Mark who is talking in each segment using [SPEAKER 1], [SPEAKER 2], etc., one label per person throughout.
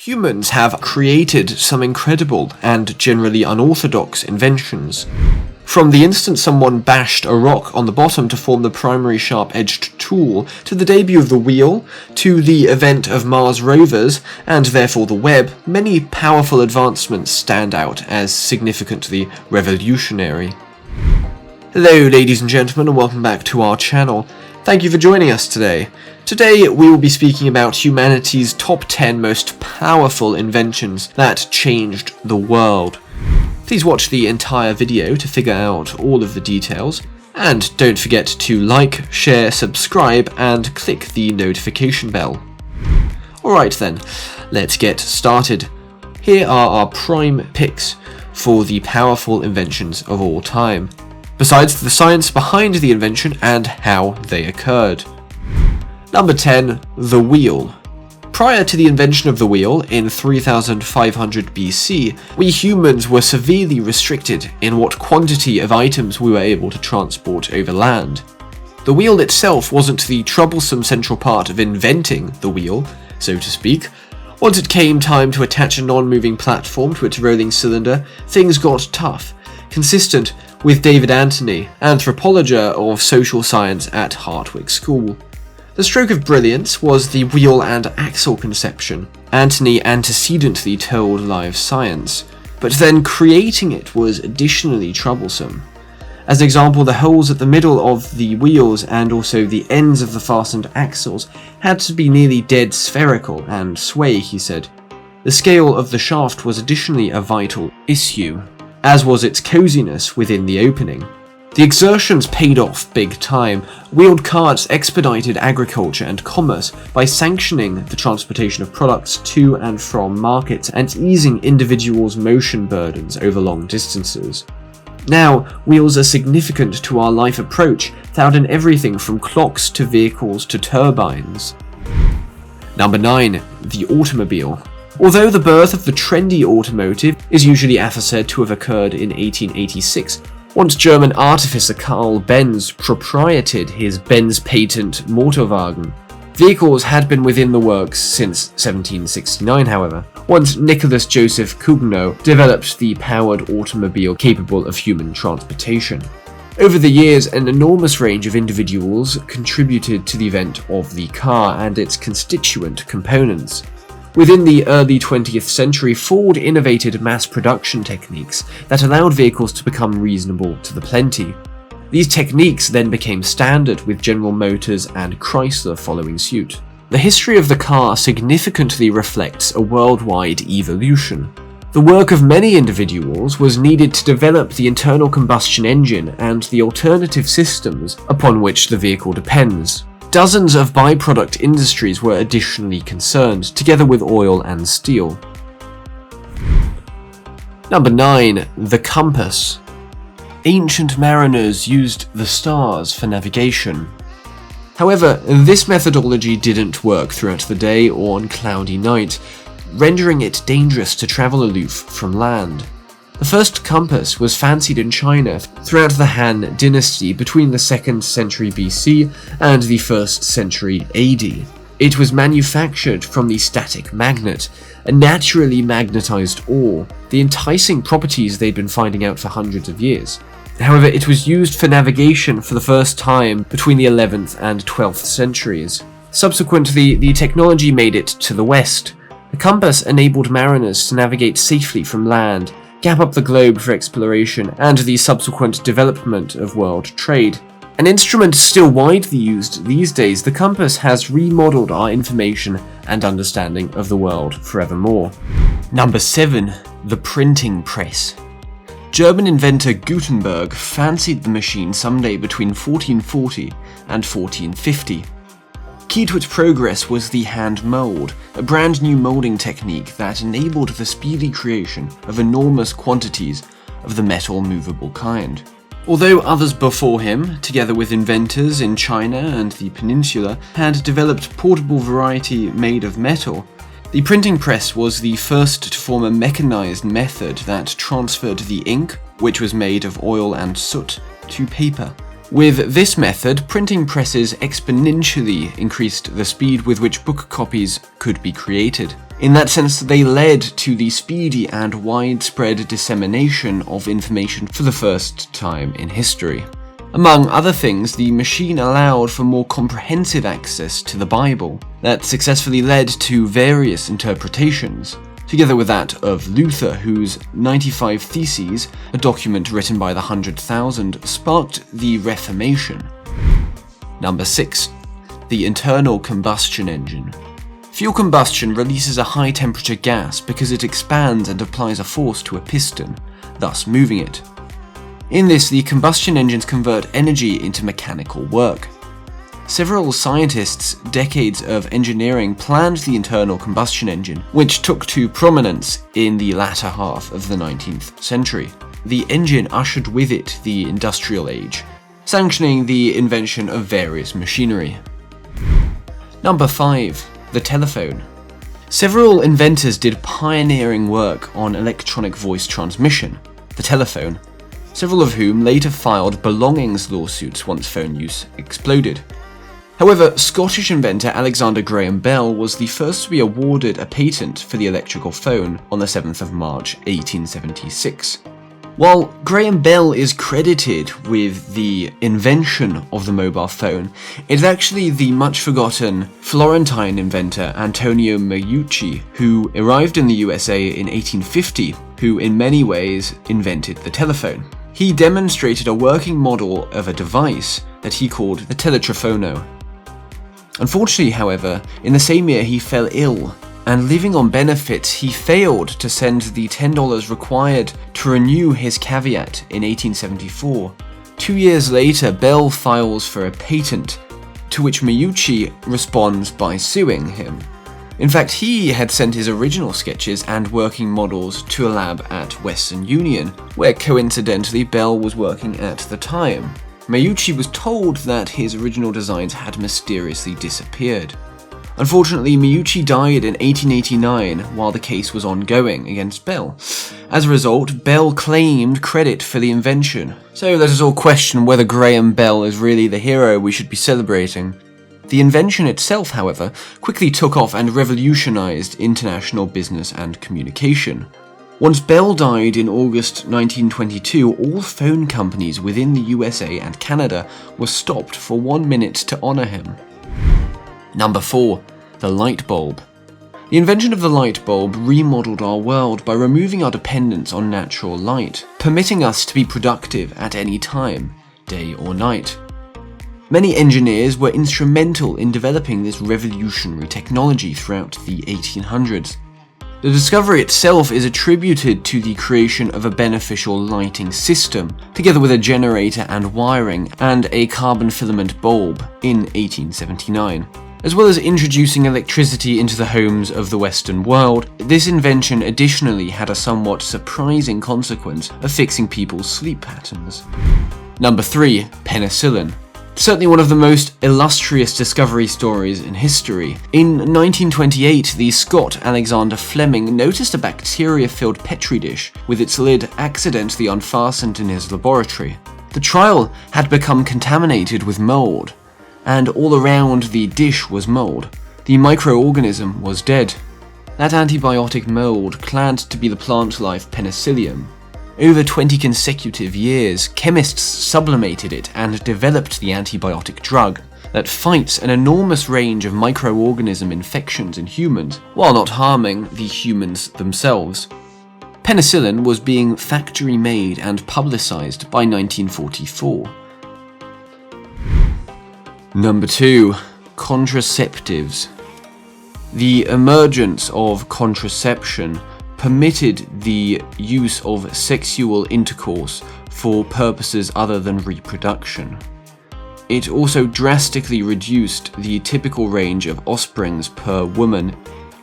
[SPEAKER 1] Humans have created some incredible and generally unorthodox inventions. From the instant someone bashed a rock on the bottom to form the primary sharp-edged tool, to the debut of the wheel, to the event of Mars rovers, and therefore the web, many powerful advancements stand out as significantly revolutionary. Hello ladies and gentlemen, and welcome back to our channel. Thank you for joining us today. Today we will be speaking about humanity's top 10 most powerful inventions that changed the world. Please watch the entire video to figure out all of the details, and don't forget to like, share, subscribe, and click the notification bell. Alright then, let's get started. Here are our prime picks for the powerful inventions of all time, besides the science behind the invention and how they occurred. Number 10. The wheel. Prior to the invention of the wheel in 3500 BC, we humans were severely restricted in what quantity of items we were able to transport over land. The wheel itself wasn't the troublesome central part of inventing the wheel, so to speak. Once it came time to attach a non-moving platform to its rolling cylinder, things got tough, consistent with David Anthony, anthropologist of social science at Hartwick School. The stroke of brilliance was the wheel and axle conception. Anthony antecedently told Live Science, but then creating it was additionally troublesome. As an example, the holes at the middle of the wheels and also the ends of the fastened axles had to be nearly dead spherical and sway, he said. The scale of the shaft was additionally a vital issue, as was its coziness within the opening. The exertions paid off big time. Wheeled carts expedited agriculture and commerce by sanctioning the transportation of products to and from markets and easing individuals' motion burdens over long distances. Now, wheels are significant to our life approach, found in everything from clocks to vehicles to turbines. Number 9. The automobile. Although the birth of the trendy automotive is usually said to have occurred in 1886, once German artificer Carl Benz proprieted his Benz patent Motorwagen. Vehicles had been within the works since 1769, however, once Nicholas Joseph Cugnot developed the powered automobile capable of human transportation. Over the years, an enormous range of individuals contributed to the event of the car and its constituent components. Within the early 20th century, Ford innovated mass production techniques that allowed vehicles to become reasonable to the plenty. These techniques then became standard, with General Motors and Chrysler following suit. The history of the car significantly reflects a worldwide evolution. The work of many individuals was needed to develop the internal combustion engine and the alternative systems upon which the vehicle depends. Dozens of byproduct industries were additionally concerned, together with oil and steel. Number 9. The compass. Ancient mariners used the stars for navigation. However, this methodology didn't work throughout the day or on cloudy night, rendering it dangerous to travel aloof from land. The first compass was fancied in China throughout the Han dynasty between the 2nd century BC and the 1st century AD. It was manufactured from the static magnet, a naturally magnetized ore, the enticing properties they'd been finding out for hundreds of years. However, it was used for navigation for the first time between the 11th and 12th centuries. Subsequently, the technology made it to the West. The compass enabled mariners to navigate safely from land, gap up the globe for exploration, and the subsequent development of world trade. An instrument still widely used these days, the compass has remodeled our information and understanding of the world forevermore. Number 7. The printing press. German inventor Gutenberg fancied the machine someday between 1440 and 1450. Key to its progress was the hand mold, a brand new molding technique that enabled the speedy creation of enormous quantities of the metal movable kind. Although others before him, together with inventors in China and the Peninsula, had developed portable variety made of metal, the printing press was the first to form a mechanized method that transferred the ink, which was made of oil and soot, to paper. With this method, printing presses exponentially increased the speed with which book copies could be created. In that sense, they led to the speedy and widespread dissemination of information for the first time in history. Among other things, the machine allowed for more comprehensive access to the Bible that successfully led to various interpretations, together with that of Luther, whose 95 Theses, a document written by the 100,000, sparked the Reformation. Number 6. The internal combustion engine. Fuel combustion releases a high-temperature gas because it expands and applies a force to a piston, thus moving it. In this, the combustion engines convert energy into mechanical work. Several scientists' decades of engineering planned the internal combustion engine, which took to prominence in the latter half of the 19th century. The engine ushered with it the industrial age, sanctioning the invention of various machinery. Number 5. The telephone. Several inventors did pioneering work on electronic voice transmission, the telephone, several of whom later filed belongings lawsuits once phone use exploded. However, Scottish inventor Alexander Graham Bell was the first to be awarded a patent for the electrical phone on the 7th of March 1876. While Graham Bell is credited with the invention of the mobile phone, it is actually the much-forgotten Florentine inventor Antonio Meucci, who arrived in the USA in 1850, who in many ways invented the telephone. He demonstrated a working model of a device that he called the teletrafono. Unfortunately, however, in the same year he fell ill, and living on benefits, he failed to send the $10 required to renew his caveat in 1874. 2 years later, Bell files for a patent, to which Meucci responds by suing him. In fact, he had sent his original sketches and working models to a lab at Western Union, where coincidentally Bell was working at the time. Meucci was told that his original designs had mysteriously disappeared. Unfortunately, Meucci died in 1889 while the case was ongoing against Bell. As a result, Bell claimed credit for the invention. So let us all question whether Graham Bell is really the hero we should be celebrating. The invention itself, however, quickly took off and revolutionized international business and communication. Once Bell died in August 1922, all phone companies within the USA and Canada were stopped for 1 minute to honor him. Number 4. The light bulb. The invention of the light bulb remodeled our world by removing our dependence on natural light, permitting us to be productive at any time, day or night. Many engineers were instrumental in developing this revolutionary technology throughout the 1800s. The discovery itself is attributed to the creation of a beneficial lighting system, together with a generator and wiring, and a carbon filament bulb in 1879. As well as introducing electricity into the homes of the Western world, this invention additionally had a somewhat surprising consequence of fixing people's sleep patterns. Number 3. Penicillin. Certainly one of the most illustrious discovery stories in history. In 1928, the Scot Alexander Fleming noticed a bacteria-filled petri dish with its lid accidentally unfastened in his laboratory. The trial had become contaminated with mold, and all around the dish was mold. The microorganism was dead. That antibiotic mold, claimed to be the plant life Penicillin. Over 20 consecutive years, chemists sublimated it and developed the antibiotic drug that fights an enormous range of microorganism infections in humans, while not harming the humans themselves. Penicillin was being factory-made and publicized by 1944. Number 2. Contraceptives. The emergence of contraception permitted the use of sexual intercourse for purposes other than reproduction. It also drastically reduced the typical range of offsprings per woman.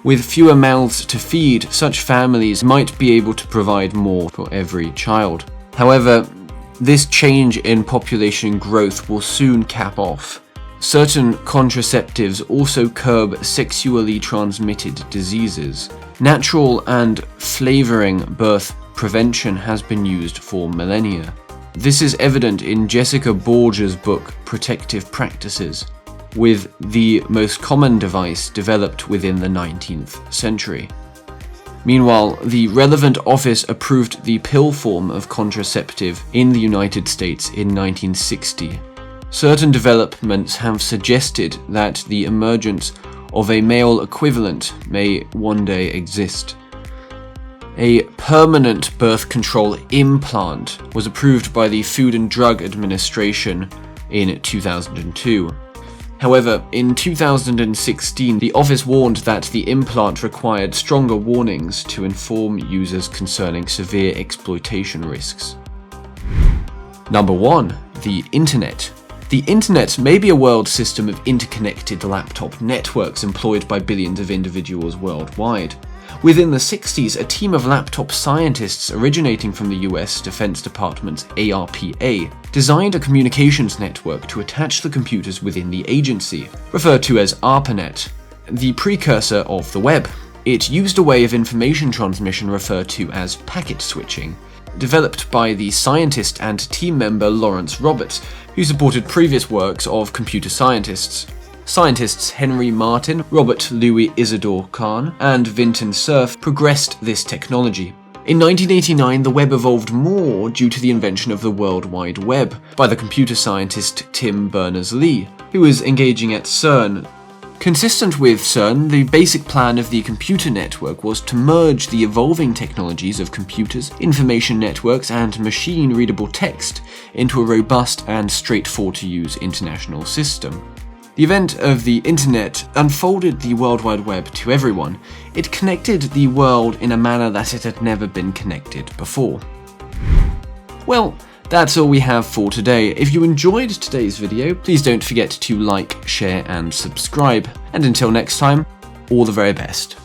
[SPEAKER 1] With fewer mouths to feed, such families might be able to provide more for every child. However, this change in population growth will soon cap off. Certain contraceptives also curb sexually transmitted diseases. Natural and flavoring birth prevention has been used for millennia. This is evident in Jessica Borger's book Protective Practices, with the most common device developed within the 19th century. Meanwhile, the relevant office approved the pill form of contraceptive in the United States in 1960. Certain developments have suggested that the emergence of a male equivalent may one day exist. A permanent birth control implant was approved by the Food and Drug Administration in 2002. However, in 2016, the office warned that the implant required stronger warnings to inform users concerning severe exploitation risks. Number 1. The Internet. The Internet may be a world system of interconnected laptop networks employed by billions of individuals worldwide. Within the 60s, a team of laptop scientists originating from the US Defense Department's ARPA designed a communications network to attach the computers within the agency, referred to as ARPANET, the precursor of the web. It used a way of information transmission referred to as packet switching, developed by the scientist and team member Lawrence Roberts, who supported previous works of computer scientists. Scientists Henry Martin, Robert Louis Isidore Kahn, and Vinton Cerf progressed this technology. In 1989, the web evolved more due to the invention of the World Wide Web by the computer scientist Tim Berners-Lee, who was engaging at CERN. Consistent with CERN, the basic plan of the computer network was to merge the evolving technologies of computers, information networks, and machine-readable text into a robust and straightforward-to-use international system. The event of the Internet unfolded the World Wide Web to everyone. It connected the world in a manner that it had never been connected before. Well, that's all we have for today. If you enjoyed today's video, please don't forget to like, share, and subscribe. And until next time, all the very best.